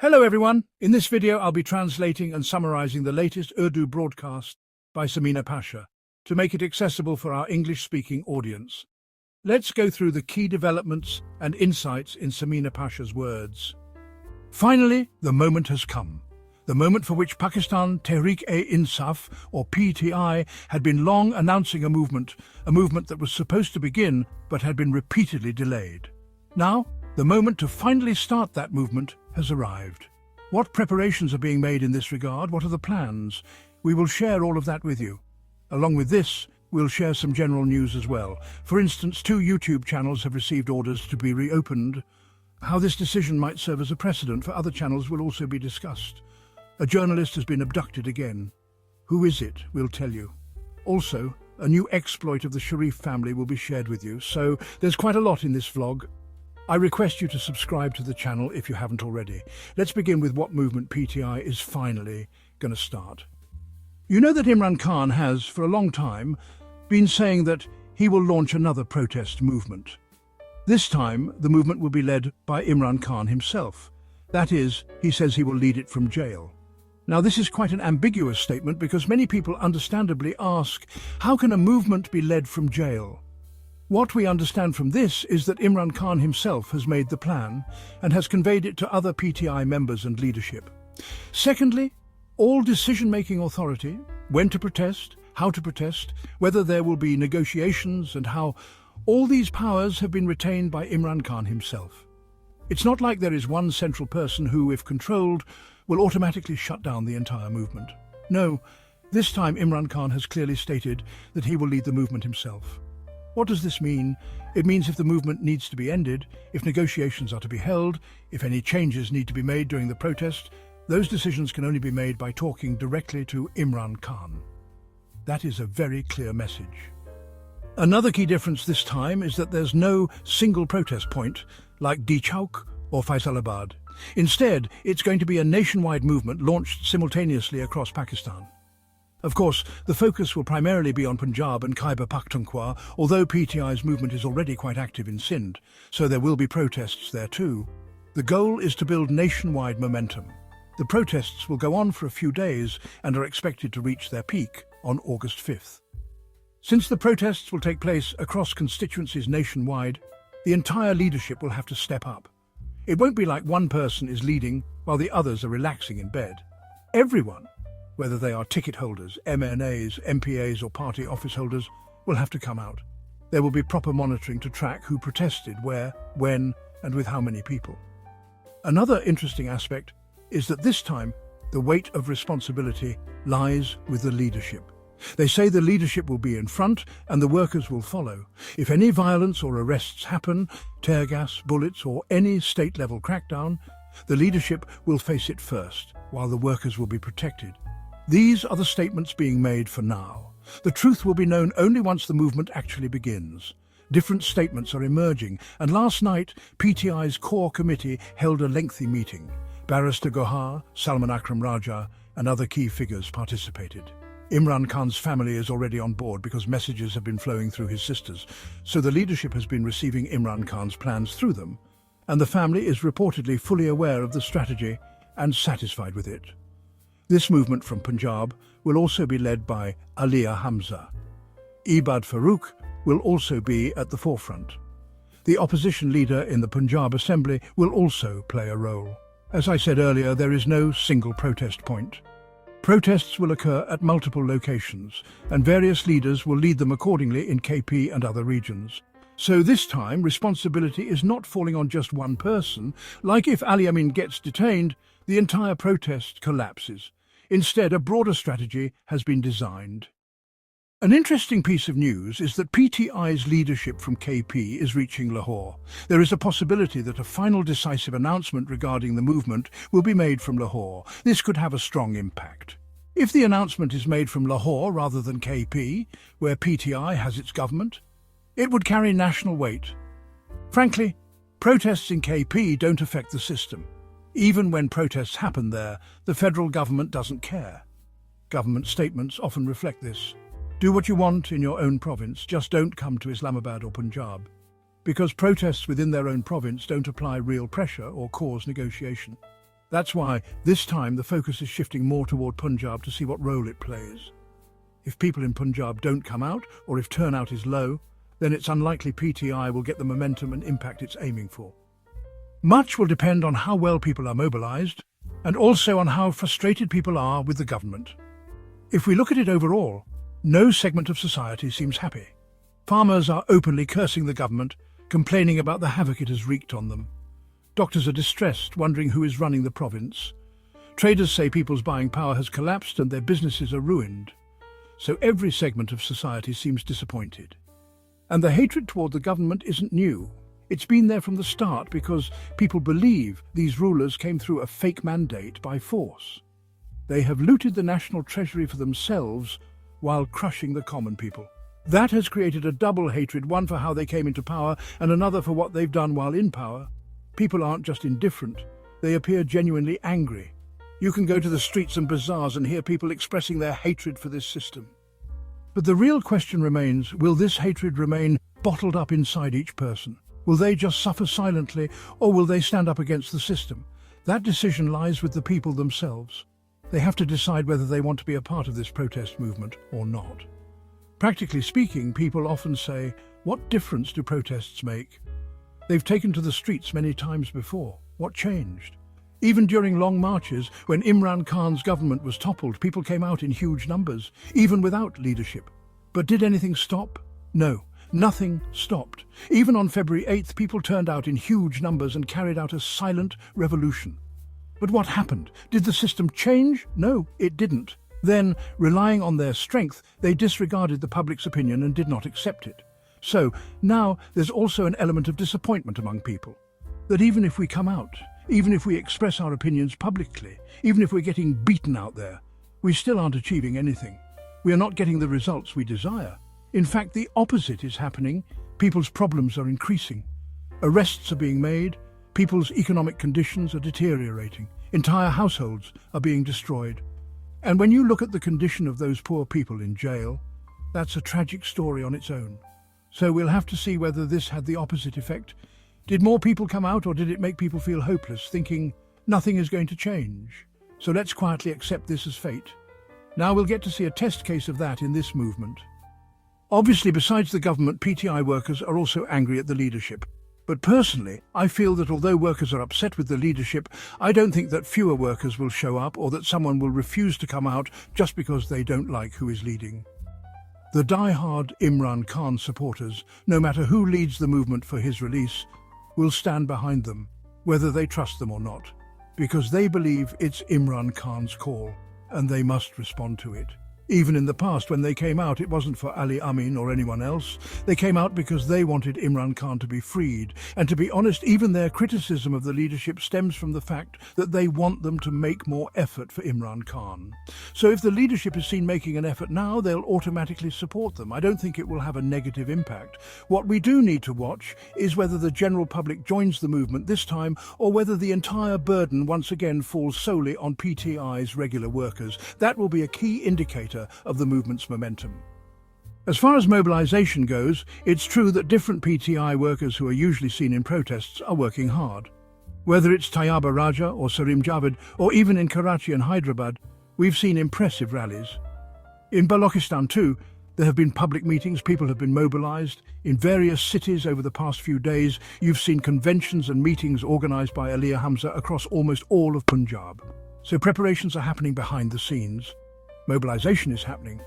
Hello everyone, in this video I'll be translating and summarizing the latest Urdu broadcast by Samina Pasha to make it accessible for our English-speaking audience. Let's go through the key developments and insights in Samina Pasha's words. Finally, the moment has come. The moment for which Pakistan Tehreek-e-Insaf, or PTI, had been long announcing a movement that was supposed to begin but had been repeatedly delayed. Now, the moment to finally start that movement has arrived. What preparations are being made in this regard? What are the plans? We will share all of that with you. Along with this, we'll share some general news as well. For instance, 2 YouTube channels have received orders to be reopened. How this decision might serve as a precedent for other channels will also be discussed. A journalist has been abducted again. Who is it? We'll tell you. Also, a new exploit of the Sharif family will be shared with you, so there's quite a lot in this vlog. I request you to subscribe to the channel if you haven't already. Let's begin with what movement PTI is finally going to start. You know that Imran Khan has, for a long time, been saying that he will launch another protest movement. This time, the movement will be led by Imran Khan himself. That is, he says he will lead it from jail. Now, this is quite an ambiguous statement because many people understandably ask, how can a movement be led from jail? What we understand from this is that Imran Khan himself has made the plan and has conveyed it to other PTI members and leadership. Secondly, all decision-making authority, when to protest, how to protest, whether there will be negotiations and how, all these powers have been retained by Imran Khan himself. It's not like there is one central person who, if controlled, will automatically shut down the entire movement. No, this time Imran Khan has clearly stated that he will lead the movement himself. What does this mean? It means if the movement needs to be ended, if negotiations are to be held, if any changes need to be made during the protest, those decisions can only be made by talking directly to Imran Khan. That is a very clear message. Another key difference this time is that there's no single protest point, like Di Chowk or Faisalabad. Instead, it's going to be a nationwide movement launched simultaneously across Pakistan. Of course, the focus will primarily be on Punjab and Khyber Pakhtunkhwa, although PTI's movement is already quite active in Sindh, so there will be protests there too. The goal is to build nationwide momentum. The protests will go on for a few days and are expected to reach their peak on August 5th. Since the protests will take place across constituencies nationwide, the entire leadership will have to step up. It won't be like one person is leading while the others are relaxing in bed. Everyone, whether they are ticket holders, MNAs, MPAs or party office holders, will have to come out. There will be proper monitoring to track who protested, where, when, and with how many people. Another interesting aspect is that this time, the weight of responsibility lies with the leadership. They say the leadership will be in front and the workers will follow. If any violence or arrests happen, tear gas, bullets or any state-level crackdown, the leadership will face it first, while the workers will be protected. These are the statements being made for now. The truth will be known only once the movement actually begins. Different statements are emerging, and last night, PTI's core committee held a lengthy meeting. Barrister Gohar, Salman Akram Raja, and other key figures participated. Imran Khan's family is already on board because messages have been flowing through his sisters, so the leadership has been receiving Imran Khan's plans through them, and the family is reportedly fully aware of the strategy and satisfied with it. This movement from Punjab will also be led by Aliya Hamza. Ibad Farooq will also be at the forefront. The opposition leader in the Punjab Assembly will also play a role. As I said earlier, there is no single protest point. Protests will occur at multiple locations, and various leaders will lead them accordingly in KP and other regions. So this time, responsibility is not falling on just one person. Like if Ali Amin gets detained, the entire protest collapses. Instead, a broader strategy has been designed. An interesting piece of news is that PTI's leadership from KP is reaching Lahore. There is a possibility that a final decisive announcement regarding the movement will be made from Lahore. This could have a strong impact. If the announcement is made from Lahore rather than KP, where PTI has its government, it would carry national weight. Frankly, protests in KP don't affect the system. Even when protests happen there, the federal government doesn't care. Government statements often reflect this. Do what you want in your own province, just don't come to Islamabad or Punjab. Because protests within their own province don't apply real pressure or cause negotiation. That's why, this time, the focus is shifting more toward Punjab to see what role it plays. If people in Punjab don't come out, or if turnout is low, then it's unlikely PTI will get the momentum and impact it's aiming for. Much will depend on how well people are mobilized, and also on how frustrated people are with the government. If we look at it overall, no segment of society seems happy. Farmers are openly cursing the government, complaining about the havoc it has wreaked on them. Doctors are distressed, wondering who is running the province. Traders say people's buying power has collapsed and their businesses are ruined. So every segment of society seems disappointed. And the hatred toward the government isn't new. It's been there from the start because people believe these rulers came through a fake mandate by force. They have looted the national treasury for themselves while crushing the common people. That has created a double hatred, one for how they came into power and another for what they've done while in power. People aren't just indifferent, they appear genuinely angry. You can go to the streets and bazaars and hear people expressing their hatred for this system. But the real question remains, will this hatred remain bottled up inside each person? Will they just suffer silently, or will they stand up against the system? That decision lies with the people themselves. They have to decide whether they want to be a part of this protest movement or not. Practically speaking, people often say, what difference do protests make? They've taken to the streets many times before. What changed? Even during long marches, when Imran Khan's government was toppled, people came out in huge numbers, even without leadership. But did anything stop? No, nothing stopped. Even on February 8th, people turned out in huge numbers and carried out a silent revolution. But what happened? Did the system change? No, it didn't. Then, relying on their strength, they disregarded the public's opinion and did not accept it. So, now there's also an element of disappointment among people. That even if we come out, even if we express our opinions publicly, even if we're getting beaten out there, we still aren't achieving anything. We are not getting the results we desire. In fact, the opposite is happening. People's problems are increasing. Arrests are being made. People's economic conditions are deteriorating. Entire households are being destroyed. And when you look at the condition of those poor people in jail, that's a tragic story on its own. So we'll have to see whether this had the opposite effect. Did more people come out, or did it make people feel hopeless, thinking nothing is going to change? So let's quietly accept this as fate. Now we'll get to see a test case of that in this movement. Obviously, besides the government, PTI workers are also angry at the leadership. But personally, I feel that although workers are upset with the leadership, I don't think that fewer workers will show up or that someone will refuse to come out just because they don't like who is leading. The die-hard Imran Khan supporters, no matter who leads the movement for his release, will stand behind them, whether they trust them or not, because they believe it's Imran Khan's call, and they must respond to it. Even in the past, when they came out, it wasn't for Ali Amin or anyone else. They came out because they wanted Imran Khan to be freed. And to be honest, even their criticism of the leadership stems from the fact that they want them to make more effort for Imran Khan. So if the leadership is seen making an effort now, they'll automatically support them. I don't think it will have a negative impact. What we do need to watch is whether the general public joins the movement this time, or whether the entire burden once again falls solely on PTI's regular workers. That will be a key indicator of the movement's momentum. As far as mobilization goes, it's true that different PTI workers who are usually seen in protests are working hard. Whether it's Tayyaba Raja or Sarim Javed, or even in Karachi and Hyderabad, we've seen impressive rallies. In Balochistan too, there have been public meetings, people have been mobilized. In various cities over the past few days, you've seen conventions and meetings organized by Aliya Hamza across almost all of Punjab. So preparations are happening behind the scenes. Mobilization is happening,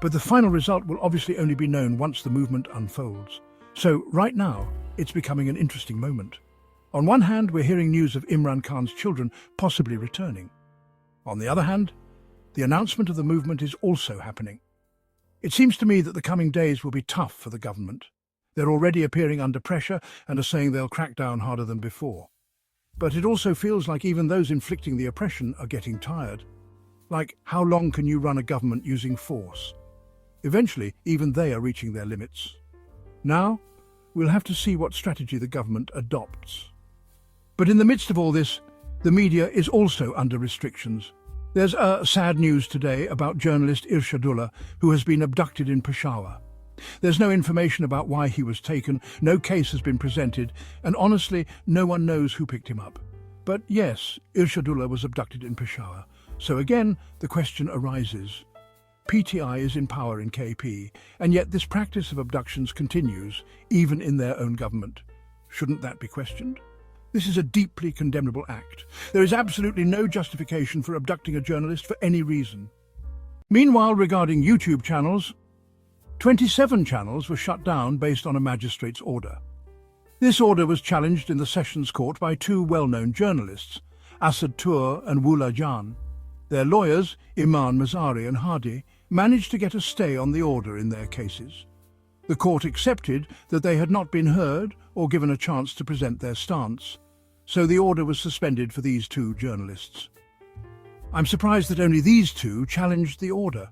but the final result will obviously only be known once the movement unfolds. So right now, it's becoming an interesting moment. On one hand, we're hearing news of Imran Khan's children possibly returning. On the other hand, the announcement of the movement is also happening. It seems to me that the coming days will be tough for the government. They're already appearing under pressure and are saying they'll crack down harder than before. But it also feels like even those inflicting the oppression are getting tired. Like, how long can you run a government using force? Eventually, even they are reaching their limits. Now, we'll have to see what strategy the government adopts. But in the midst of all this, the media is also under restrictions. There's sad news today about journalist Irshadullah, who has been abducted in Peshawar. There's no information about why he was taken, no case has been presented, and honestly, no one knows who picked him up. But yes, Irshadullah was abducted in Peshawar. So again, the question arises. PTI is in power in KP, and yet this practice of abductions continues, even in their own government. Shouldn't that be questioned? This is a deeply condemnable act. There is absolutely no justification for abducting a journalist for any reason. Meanwhile, regarding YouTube channels, 27 channels were shut down based on a magistrate's order. This order was challenged in the Sessions Court by two well-known journalists, Asad Tour and Wula Jan. Their lawyers, Imran Mazari and Hadi, managed to get a stay on the order in their cases. The court accepted that they had not been heard or given a chance to present their stance, so the order was suspended for these two journalists. I'm surprised that only these two challenged the order.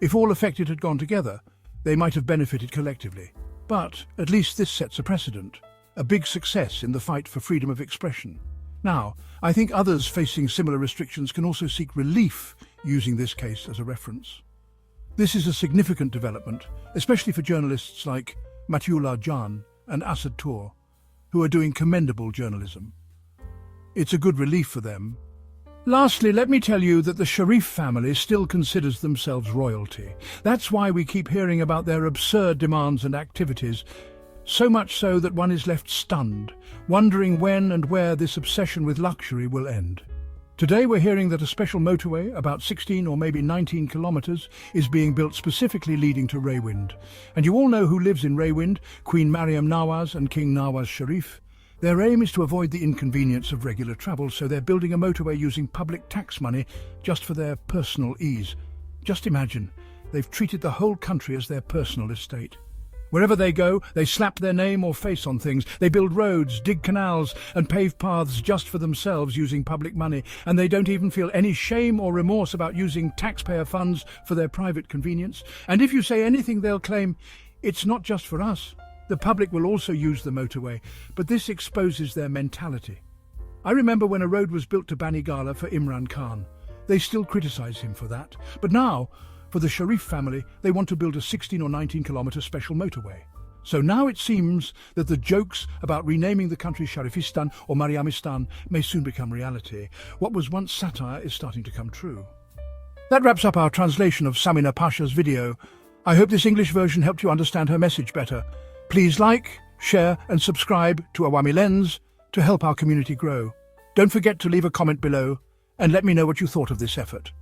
If all affected had gone together, they might have benefited collectively. But at least this sets a precedent, a big success in the fight for freedom of expression. Now, I think others facing similar restrictions can also seek relief using this case as a reference. This is a significant development, especially for journalists like Matiullah Jan and Asad Tour, who are doing commendable journalism. It's a good relief for them. Lastly, let me tell you that the Sharif family still considers themselves royalty. That's why we keep hearing about their absurd demands and activities, so much so that one is left stunned, wondering when and where this obsession with luxury will end. Today we're hearing that a special motorway, about 16 or maybe 19 kilometers, is being built specifically leading to Raywind. And you all know who lives in Raywind, Queen Mariam Nawaz and King Nawaz Sharif. Their aim is to avoid the inconvenience of regular travel, so they're building a motorway using public tax money just for their personal ease. Just imagine, they've treated the whole country as their personal estate. Wherever they go, they slap their name or face on things. They build roads, dig canals, and pave paths just for themselves using public money, and they don't even feel any shame or remorse about using taxpayer funds for their private convenience. And if you say anything, they'll claim, "It's not just for us. The public will also use the motorway," but this exposes their mentality. I remember when a road was built to Banigala for Imran Khan. They still criticize him for that. But now, for the Sharif family, they want to build a 16 or 19-kilometer special motorway. So now it seems that the jokes about renaming the country Sharifistan or Mariamistan may soon become reality. What was once satire is starting to come true. That wraps up our translation of Samina Pasha's video. I hope this English version helped you understand her message better. Please like, share and subscribe to Awami Lens to help our community grow. Don't forget to leave a comment below and let me know what you thought of this effort.